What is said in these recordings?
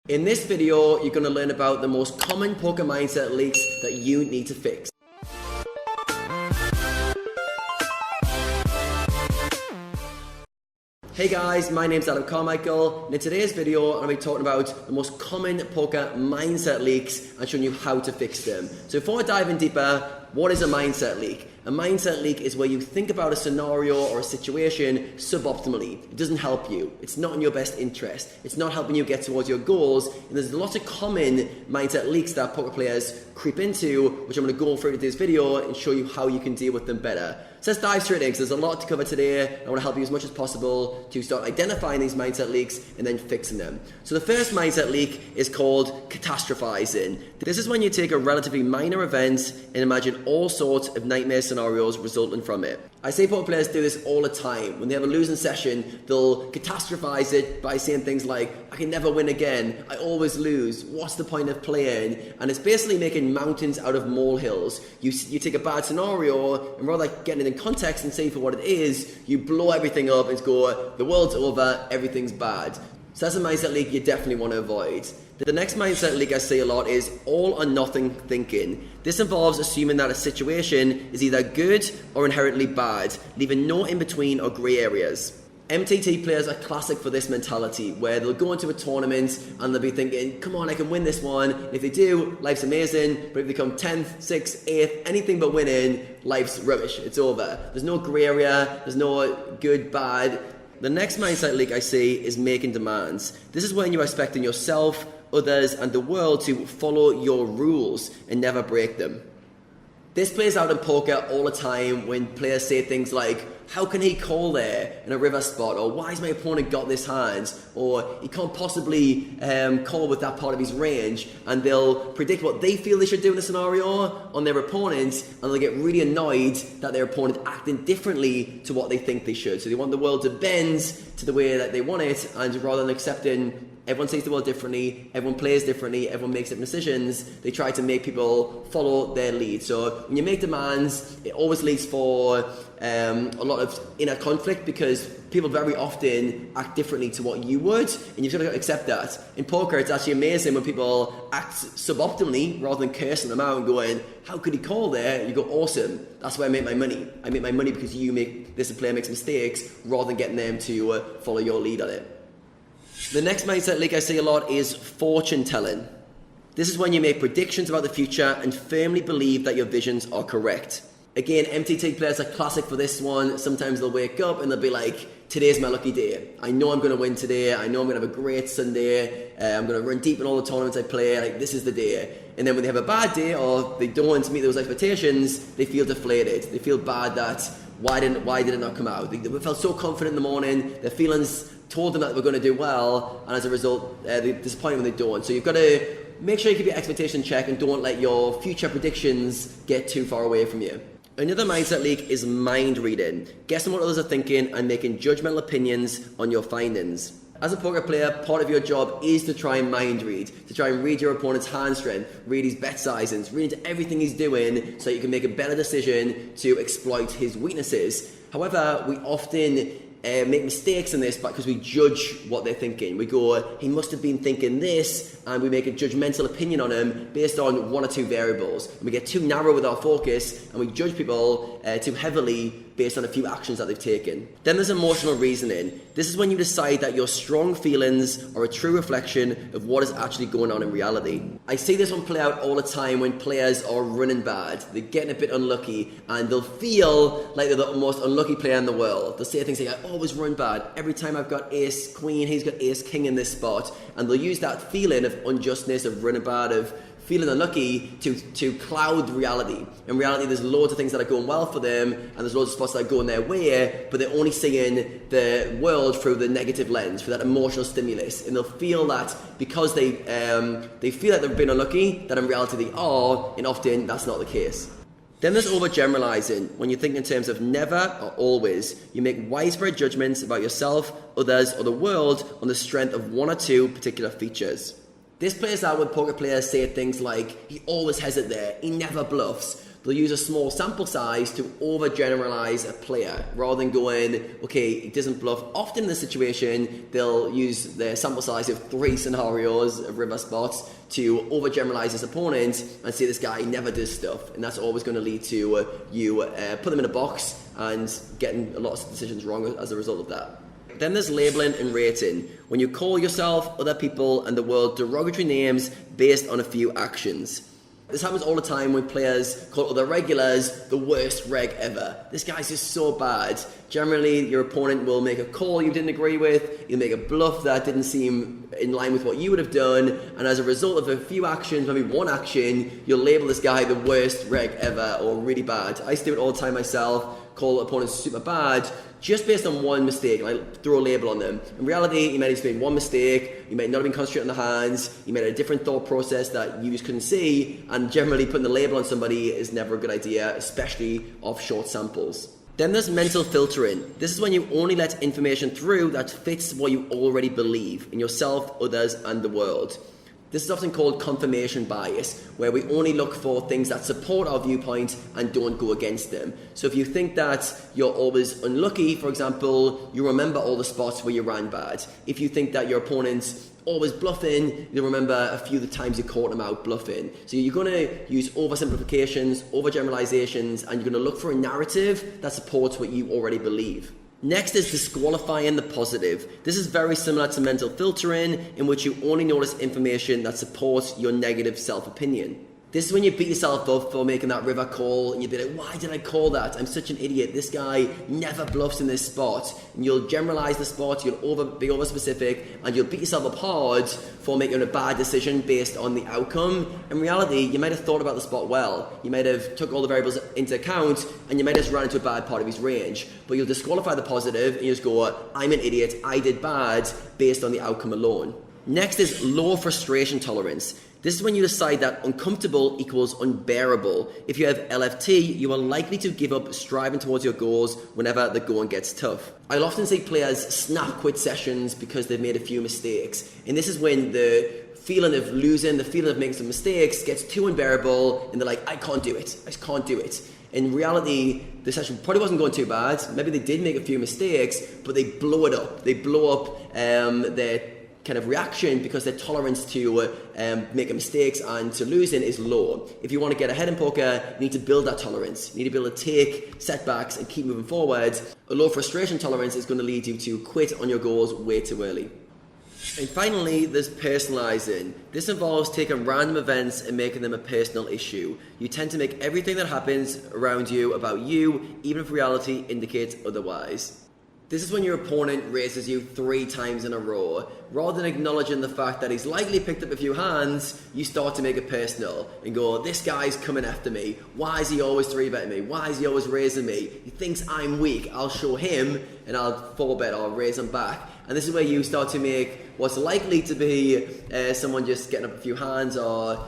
In this video, you're going to learn about the most common poker mindset leaks that you need to fix. Hey guys, my name's Adam Carmichael, and in today's video I'm going to be talking about the most common poker mindset leaks and showing you how to fix them. So before I dive in deeper, what is a mindset leak? A mindset leak is where you think about a scenario or a situation suboptimally. It doesn't help you. It's not in your best interest. It's not helping you get towards your goals. And there's lots of common mindset leaks that poker players creep into, which I'm going to go through in this video and show you how you can deal with them better. So let's dive straight in, because there's a lot to cover today. I want to help you as much as possible to start identifying these mindset leaks and then fixing them. So the first mindset leak is called catastrophizing. This is when you take a relatively minor event and imagine all sorts of nightmare scenarios resulting from it. I say poker players do this all the time. When they have a losing session, they'll catastrophize it by saying things like, I can never win again, I always lose, what's the point of playing? And it's basically making mountains out of molehills. You take a bad scenario, and rather than getting it in context and say for what it is, you blow everything up and go, the world's over, everything's bad. So that's a mindset leak you definitely want to avoid. The next mindset leak I see a lot is all or nothing thinking. This involves assuming that a situation is either good or inherently bad, leaving no in-between or grey areas. MTT players are classic for this mentality, where they'll go into a tournament and they'll be thinking, come on, I can win this one. And if they do, life's amazing. But if they come 10th, 6th, 8th, anything but winning, life's rubbish. It's over. There's no grey area. There's no good, bad. The next mindset leak I see is making demands. This is when you're expecting yourself, others, and the world to follow your rules and never break them. This plays out in poker all the time when players say things like, how can he call there in a river spot? Or why has my opponent got this hand? Or he can't possibly call with that part of his range. And they'll predict what they feel they should do in a scenario on their opponent, and they'll get really annoyed that their opponent acting differently to what they think they should. So they want the world to bend to the way that they want it, and rather than accepting everyone sees the world differently, everyone plays differently, everyone makes different decisions, they try to make people follow their lead. So when you make demands, it always leads for a lot of inner conflict, because people very often act differently to what you would, and you've got to accept that. In poker, it's actually amazing when people act suboptimally rather than cursing them out and going, how could he call there? You go, awesome, that's where I make my money. I make my money because this player makes mistakes, rather than getting them to follow your lead on it. The next mindset leak I see a lot is fortune telling. This is when you make predictions about the future and firmly believe that your visions are correct. Again, MTT players are classic for this one. Sometimes they'll wake up and they'll be like, today's my lucky day. I know I'm going to win today. I know I'm going to have a great Sunday. I'm going to run deep in all the tournaments I play. Like, this is the day. And then when they have a bad day or they don't meet those expectations, they feel deflated. They feel bad that why did it not come out? They felt so confident in the morning. Their feelings told them that they were going to do well, and as a result, they're disappointed when they don't. So you've got to make sure you keep your expectation check and don't let your future predictions get too far away from you. Another mindset leak is mind reading, guessing what others are thinking and making judgmental opinions on your findings. As a poker player, part of your job is to try and mind read, to try and read your opponent's hand strength, read his bet sizings, read into everything he's doing so you can make a better decision to exploit his weaknesses. However, we often make mistakes in this because we judge what they're thinking. We go, he must have been thinking this, and we make a judgmental opinion on him based on one or two variables. And we get too narrow with our focus, and we judge people too heavily based on a few actions that they've taken. Then there's emotional reasoning. This is when you decide that your strong feelings are a true reflection of what is actually going on in reality. I see this one play out all the time when players are running bad. They're getting a bit unlucky, and they'll feel like they're the most unlucky player in the world. They'll say things like, I always run bad. Every time I've got ace queen, he's got ace king in this spot. And they'll use that feeling of unjustness, of running bad, of feeling unlucky to cloud reality. In reality, there's loads of things that are going well for them, and there's loads of spots that are going their way, but they're only seeing the world through the negative lens, through that emotional stimulus. And they'll feel that because they feel that they've been unlucky, that in reality they are, and often that's not the case. Then there's overgeneralizing, when you think in terms of never or always. You make widespread judgments about yourself, others, or the world on the strength of one or two particular features. This plays out when poker players say things like, he always has it there, he never bluffs. They'll use a small sample size to overgeneralize a player rather than going, okay, he doesn't bluff. Often in this situation, they'll use their sample size of 3 scenarios of river spots to overgeneralize his opponent and say this guy never does stuff. And that's always going to lead to you put them in a box and getting a lot of decisions wrong as a result of that. Then there's labeling and rating, when you call yourself, other people, and the world derogatory names based on a few actions. This happens all the time when players call other regulars the worst reg ever. This guy's just so bad. Generally, your opponent will make a call you didn't agree with, you'll make a bluff that didn't seem in line with what you would have done, and as a result of a few actions, maybe one action, you'll label this guy the worst reg ever or really bad. I used to do it all the time myself, call opponents super bad, just based on one mistake, like throw a label on them. In reality, you might have made one mistake, you might not have been concentrating on the hands, you might have a different thought process that you just couldn't see, and generally putting the label on somebody is never a good idea, especially off short samples. Then there's mental filtering. This is when you only let information through that fits what you already believe in yourself, others, and the world. This is often called confirmation bias, where we only look for things that support our viewpoint and don't go against them. So if you think that you're always unlucky, for example, you remember all the spots where you ran bad. If you think that your opponent's always bluffing, you'll remember a few of the times you caught them out bluffing. So you're going to use oversimplifications, overgeneralizations, and you're going to look for a narrative that supports what you already believe. Next is disqualifying the positive. This is very similar to mental filtering, in which you only notice information that supports your negative self-opinion. This is when you beat yourself up for making that river call and you'd be like, why did I call that? I'm such an idiot. This guy never bluffs in this spot. And you'll generalize the spot, you'll be over specific, and you'll beat yourself up hard for making a bad decision based on the outcome. In reality, you might have thought about the spot well. You might have took all the variables into account and you might have just run into a bad part of his range. But you'll disqualify the positive and you just go, I'm an idiot, I did bad, based on the outcome alone. Next is low frustration tolerance. This is when you decide that uncomfortable equals unbearable. If you have LFT, you are likely to give up striving towards your goals whenever the going gets tough. I'll often see players snap quit sessions because they've made a few mistakes. And this is when the feeling of losing, the feeling of making some mistakes gets too unbearable and they're like, I can't do it, I just can't do it. In reality, the session probably wasn't going too bad. Maybe they did make a few mistakes, but they blow it up. They blow up their kind of reaction because their tolerance to making mistakes and to losing is low. If you want to get ahead in poker, you need to build that tolerance. You need to be able to take setbacks and keep moving forward. A low frustration tolerance is going to lead you to quit on your goals way too early. And finally, there's personalizing. This involves taking random events and making them a personal issue. You tend to make everything that happens around you about you, even if reality indicates otherwise. This is when your opponent raises you 3 times in a row. Rather than acknowledging the fact that he's likely picked up a few hands, you start to make it personal and go, this guy's coming after me. Why is he always 3-betting me? Why is he always raising me? He thinks I'm weak. I'll show him and I'll 4-bet or raise him back. And this is where you start to make what's likely to be someone just getting up a few hands or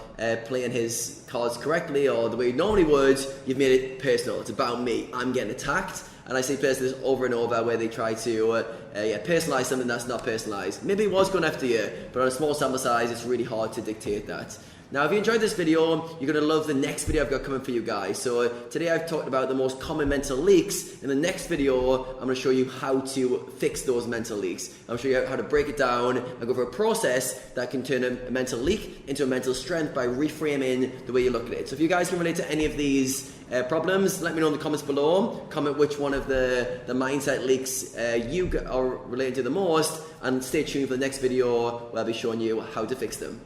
playing his cards correctly or the way you normally would. You've made it personal. It's about me. I'm getting attacked. And I see players do this over and over where they try to personalize something that's not personalized. Maybe it was going after you, but on a small sample size, it's really hard to dictate that. Now, if you enjoyed this video, you're going to love the next video I've got coming for you guys. So today I've talked about the most common mental leaks. In the next video, I'm going to show you how to fix those mental leaks. I'm going to show you how to break it down and go for a process that can turn a mental leak into a mental strength by reframing the way you look at it. So if you guys can relate to any of these problems, let me know in the comments below. Comment which one of the mindset leaks you are related to the most, and stay tuned for the next video where I'll be showing you how to fix them.